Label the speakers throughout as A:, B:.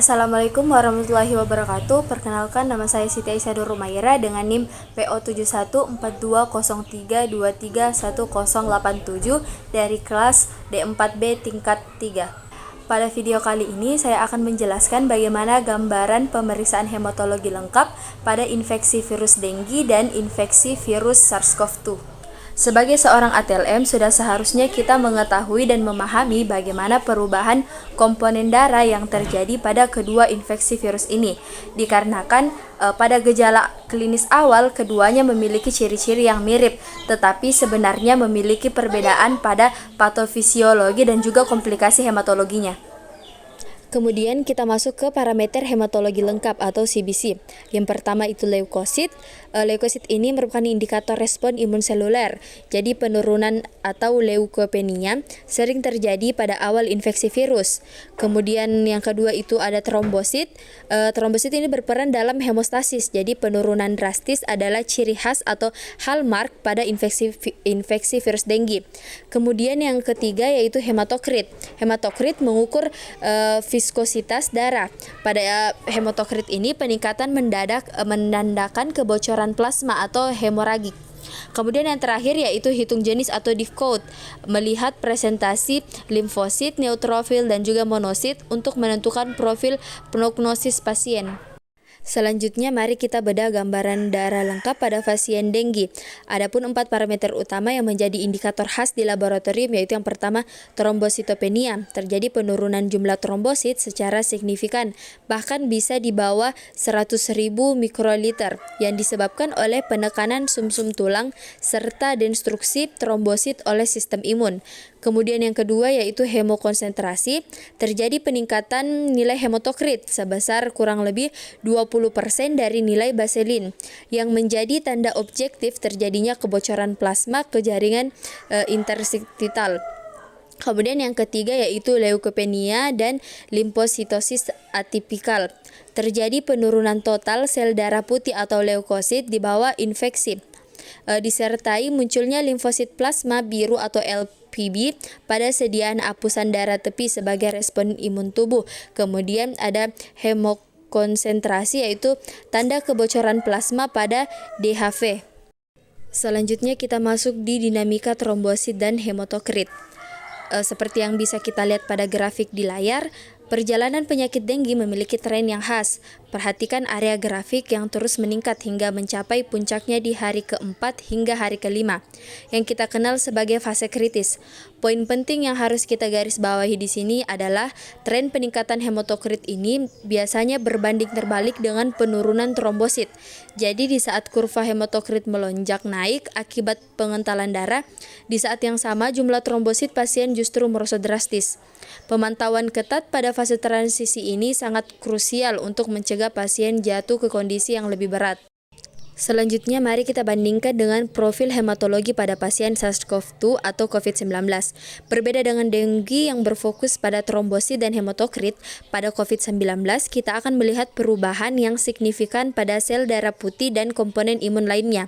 A: Assalamualaikum warahmatullahi wabarakatuh. Perkenalkan, nama saya Siti Aisyah Nur Rumaira dengan NIM PO7142231087 dari kelas D4B tingkat 3. Pada video kali ini saya akan menjelaskan bagaimana gambaran pemeriksaan hematologi lengkap pada infeksi virus denggi dan infeksi virus SARS-CoV-2. Sebagai seorang ATLM, sudah seharusnya kita mengetahui dan memahami bagaimana perubahan komponen darah yang terjadi pada kedua infeksi virus ini. Dikarenakan pada gejala klinis awal, keduanya memiliki ciri-ciri yang mirip, tetapi sebenarnya memiliki perbedaan pada patofisiologi dan juga komplikasi hematologinya. Kemudian kita masuk ke parameter hematologi lengkap atau CBC. Yang pertama itu leukosit. Leukosit ini merupakan indikator respon imun seluler. Jadi penurunan atau leukopenia sering terjadi pada awal infeksi virus. Kemudian yang kedua itu ada trombosit. Trombosit ini berperan dalam hemostasis. Jadi penurunan drastis adalah ciri khas atau hallmark pada infeksi virus denggi. Kemudian yang ketiga yaitu hematokrit. Hematokrit mengukur viskositas darah. Pada hematokrit ini peningkatan mendadak menandakan kebocoran plasma atau hemoragik. Kemudian yang terakhir yaitu hitung jenis atau diffcode, melihat presentasi limfosit, neutrofil dan juga monosit untuk menentukan profil prognosis pasien. Selanjutnya mari kita bedah gambaran darah lengkap pada pasien denggi. Adapun 4 parameter utama yang menjadi indikator khas di laboratorium yaitu yang pertama trombositopenia. Terjadi penurunan jumlah trombosit secara signifikan, bahkan bisa di bawah 100.000 mikroliter yang disebabkan oleh penekanan sumsum tulang serta destruksi trombosit oleh sistem imun. Kemudian yang kedua yaitu hemokonsentrasi. Terjadi peningkatan nilai hematokrit sebesar kurang lebih 20% dari nilai baselin yang menjadi tanda objektif terjadinya kebocoran plasma ke jaringan interstitial. Kemudian yang ketiga yaitu leukopenia dan limfositosis atipikal. Terjadi penurunan total sel darah putih atau leukosit di bawah infeksi. Disertai munculnya limfosit plasma biru atau LPB pada sediaan apusan darah tepi sebagai respon imun tubuh. Kemudian ada hemokonsentrasi yaitu tanda kebocoran plasma pada DHV. Selanjutnya kita masuk di dinamika trombosit dan hematokrit. Seperti yang bisa kita lihat pada grafik di layar, perjalanan penyakit denggi memiliki tren yang khas. Perhatikan area grafik yang terus meningkat hingga mencapai puncaknya di hari keempat hingga hari kelima, yang kita kenal sebagai fase kritis. Poin penting yang harus kita garis bawahi di sini adalah tren peningkatan hematokrit ini biasanya berbanding terbalik dengan penurunan trombosit. Jadi di saat kurva hematokrit melonjak naik akibat pengentalan darah, di saat yang sama jumlah trombosit pasien justru merosot drastis. Pemantauan ketat pada fase transisi ini sangat krusial untuk mencegah pasien jatuh ke kondisi yang lebih berat. Selanjutnya mari kita bandingkan dengan profil hematologi pada pasien SARS-CoV-2 atau COVID-19. Berbeda dengan denggi yang berfokus pada trombosit dan hematokrit, pada COVID-19 kita akan melihat perubahan yang signifikan pada sel darah putih dan komponen imun lainnya.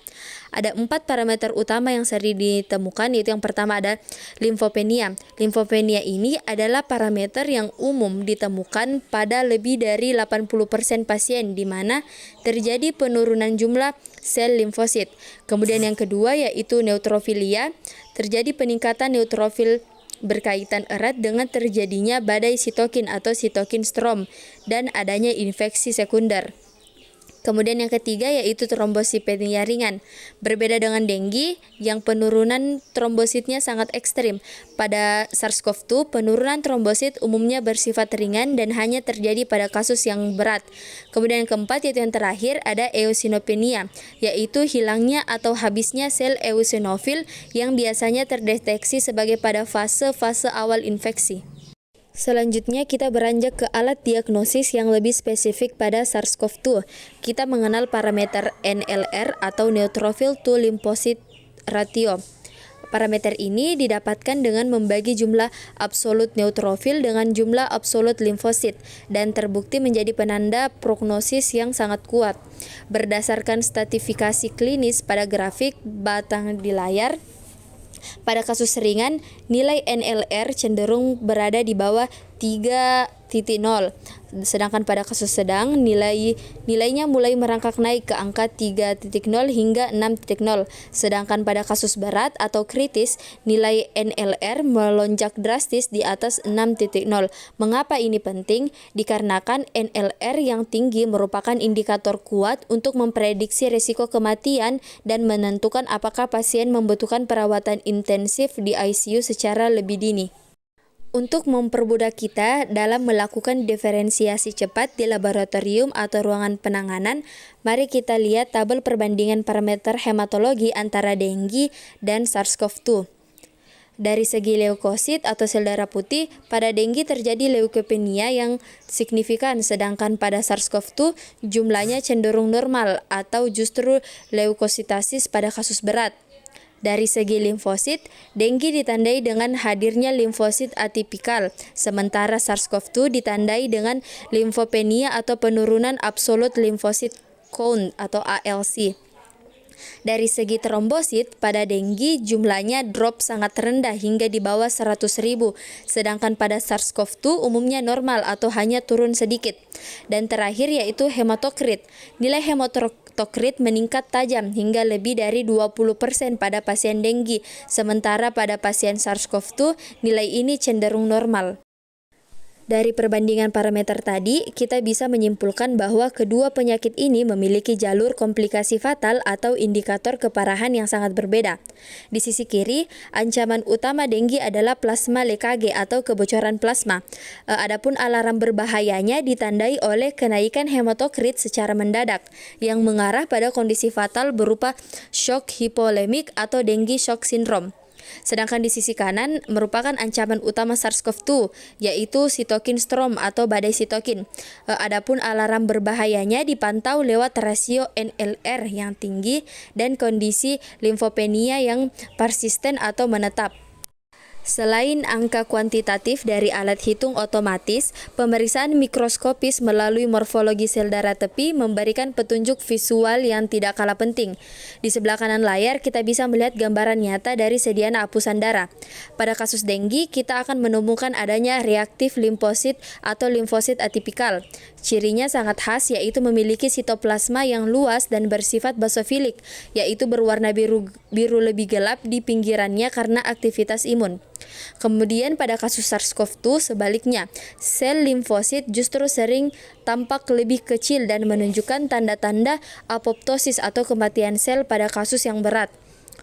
A: Ada 4 parameter utama yang sering ditemukan, yaitu yang pertama ada limfopenia. Limfopenia ini adalah parameter yang umum ditemukan pada lebih dari 80% pasien di mana terjadi penurunan jumlah sel limfosit. Kemudian yang kedua yaitu neutrofilia. Terjadi peningkatan neutrofil berkaitan erat dengan terjadinya badai sitokin atau sitokin storm dan adanya infeksi sekunder. Kemudian yang ketiga yaitu trombositopenia ringan. Berbeda dengan denggi yang penurunan trombositnya sangat ekstrim. Pada SARS-CoV-2 penurunan trombosit umumnya bersifat ringan dan hanya terjadi pada kasus yang berat. Kemudian yang keempat yaitu yang terakhir ada eosinopenia, yaitu hilangnya atau habisnya sel eosinofil yang biasanya terdeteksi sebagai pada fase-fase awal infeksi. Selanjutnya kita beranjak ke alat diagnosis yang lebih spesifik pada SARS-CoV-2. Kita mengenal parameter NLR atau neutrophil to lymphocyte ratio. Parameter ini didapatkan dengan membagi jumlah absolut neutrofil dengan jumlah absolut limfosit dan terbukti menjadi penanda prognosis yang sangat kuat. Berdasarkan stratifikasi klinis pada grafik batang di layar, pada kasus ringan, nilai NLR cenderung berada di bawah 3.0. Sedangkan pada kasus sedang nilainya mulai merangkak naik ke angka 3.0 hingga 6.0. Sedangkan pada kasus berat atau kritis, nilai NLR melonjak drastis di atas 6.0. Mengapa ini penting? Dikarenakan NLR yang tinggi merupakan indikator kuat untuk memprediksi risiko kematian dan menentukan apakah pasien membutuhkan perawatan intensif di ICU secara lebih dini. Untuk mempermudah kita dalam melakukan diferensiasi cepat di laboratorium atau ruangan penanganan, mari kita lihat tabel perbandingan parameter hematologi antara denggi dan SARS-CoV-2. Dari segi leukosit atau sel darah putih, pada denggi terjadi leukopenia yang signifikan, sedangkan pada SARS-CoV-2 jumlahnya cenderung normal atau justru leukositasis pada kasus berat. Dari segi limfosit, denggi ditandai dengan hadirnya limfosit atipikal, sementara SARS-CoV-2 ditandai dengan limfopenia atau penurunan absolut limfosit count atau ALC. Dari segi trombosit, pada denggi jumlahnya drop sangat rendah hingga di bawah 100.000, sedangkan pada SARS-CoV-2 umumnya normal atau hanya turun sedikit. Dan terakhir yaitu hematokrit. Nilai hematokrit meningkat tajam hingga lebih dari 20% pada pasien denggi, sementara pada pasien SARS-CoV-2 nilai ini cenderung normal. Dari perbandingan parameter tadi, kita bisa menyimpulkan bahwa kedua penyakit ini memiliki jalur komplikasi fatal atau indikator keparahan yang sangat berbeda. Di sisi kiri, ancaman utama denggi adalah plasma lekage atau kebocoran plasma. Adapun alarm berbahayanya ditandai oleh kenaikan hematokrit secara mendadak, yang mengarah pada kondisi fatal berupa shock hipolemik atau denggi shock syndrome. Sedangkan di sisi kanan merupakan ancaman utama SARS-CoV-2, yaitu sitokin storm atau badai sitokin. Adapun alarm berbahayanya dipantau lewat rasio NLR yang tinggi dan kondisi limfopenia yang persisten atau menetap. Selain angka kuantitatif dari alat hitung otomatis, pemeriksaan mikroskopis melalui morfologi sel darah tepi memberikan petunjuk visual yang tidak kalah penting. Di sebelah kanan layar kita bisa melihat gambaran nyata dari sediaan hapusan darah. Pada kasus denggi, kita akan menemukan adanya reaktif limfosit atau limfosit atipikal. Cirinya sangat khas, yaitu memiliki sitoplasma yang luas dan bersifat basofilik, yaitu berwarna biru lebih gelap di pinggirannya karena aktivitas imun. Kemudian pada kasus SARS-CoV-2 sebaliknya, sel limfosit justru sering tampak lebih kecil dan menunjukkan tanda-tanda apoptosis atau kematian sel pada kasus yang berat.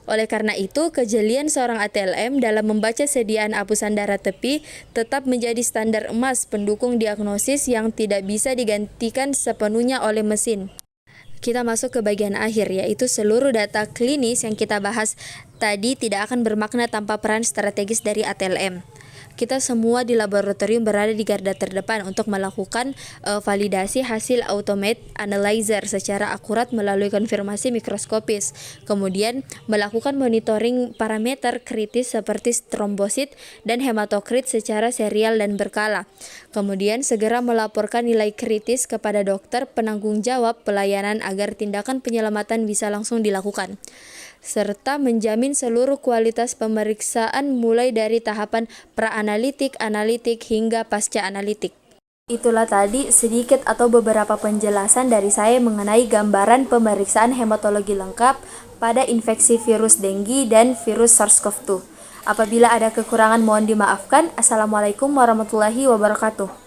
A: Oleh karena itu, kejelian seorang ATLM dalam membaca sediaan hapusan darah tepi tetap menjadi standar emas pendukung diagnosis yang tidak bisa digantikan sepenuhnya oleh mesin. Kita masuk ke bagian akhir, yaitu seluruh data klinis yang kita bahas tadi tidak akan bermakna tanpa peran strategis dari ATLM. Kita semua di laboratorium berada di garda terdepan untuk melakukan validasi hasil automate analyzer secara akurat melalui konfirmasi mikroskopis. Kemudian melakukan monitoring parameter kritis seperti trombosit dan hematokrit secara serial dan berkala. Kemudian segera melaporkan nilai kritis kepada dokter penanggung jawab pelayanan agar tindakan penyelamatan bisa langsung dilakukan, serta menjamin seluruh kualitas pemeriksaan mulai dari tahapan pra-analitik, analitik, hingga pasca-analitik. Itulah tadi sedikit atau beberapa penjelasan dari saya mengenai gambaran pemeriksaan hematologi lengkap pada infeksi virus denggi dan virus SARS-CoV-2. Apabila ada kekurangan mohon dimaafkan. Assalamualaikum warahmatullahi wabarakatuh.